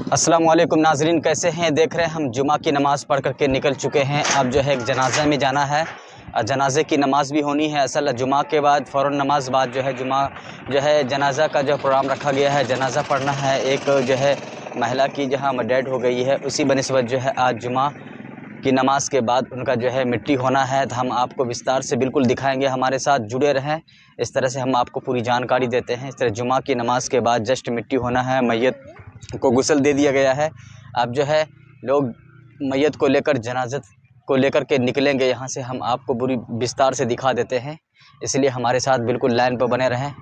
अस्सलाम वालेकुम नाजरीन, कैसे हैं? देख रहे हैं हम जुमा की नमाज़ पढ़ करके निकल चुके हैं। अब जो है एक जनाज़ा में जाना है, जनाजे की नमाज़ भी होनी है। असल जुमा के बाद फ़ौरन नमाज बाद जो है जुमा जो है जनाज़ा का जो प्रोग्राम रखा गया है, जनाज़ा पढ़ना है। एक जो है महिला की जहां डेड हो गई है, उसी बनिस्बत जो है आज जुमा की नमाज़ के बाद उनका जो है मिट्टी होना है। तो हम आपको विस्तार से बिल्कुल दिखाएंगे, हमारे साथ जुड़े रहें। इस तरह से हम आपको पूरी जानकारी देते हैं। इस तरह जुमा की नमाज़ के बाद जस्ट मिट्टी होना है, मैयत को गुस्ल दे दिया गया है। अब जो है लोग मैयत को लेकर जनाज़त को लेकर के निकलेंगे यहाँ से, हम आपको पूरी विस्तार से दिखा देते हैं। इसलिए हमारे साथ बिल्कुल लाइन पर बने रहें।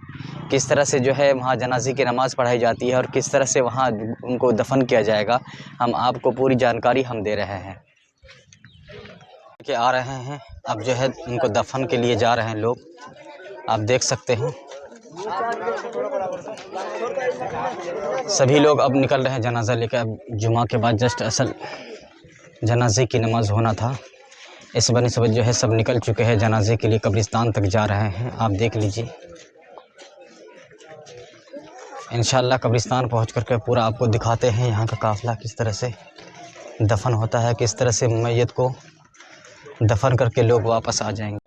किस तरह से जो है वहाँ जनाजे की नमाज़ पढ़ाई जाती है और किस तरह से वहाँ उनको दफन किया जाएगा, हम आपको पूरी जानकारी हम दे रहे हैं कि आ रहे हैं। अब जो है उनको दफन के लिए जा रहे हैं लोग, आप देख सकते हैं। सभी लोग अब निकल रहे हैं जनाज़ा लेकर। अब जुमा के बाद जस्ट असल जनाजे की नमाज़ होना था, इस बनिस्बत जो है सब निकल चुके हैं जनाजे के लिए, कब्रिस्तान तक जा रहे हैं। आप देख लीजिए, इंशाअल्लाह कब्रिस्तान पहुँच करके पूरा आपको दिखाते हैं यहाँ का काफ़िला किस तरह से दफन होता है, किस तरह से मैयत को दफन करके लोग वापस आ जाएंगे।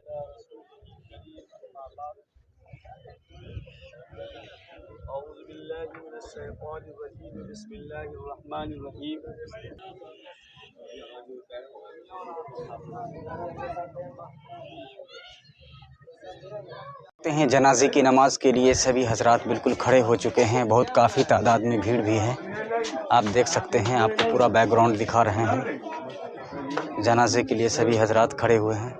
देखते हैं जनाजे की नमाज़ के लिए सभी हजरात बिल्कुल खड़े हो चुके हैं। बहुत काफ़ी तादाद में भीड़ भी है, आप देख सकते हैं। आपको पूरा बैकग्राउंड दिखा रहे हैं। जनाजे के लिए सभी हजरात खड़े हुए हैं।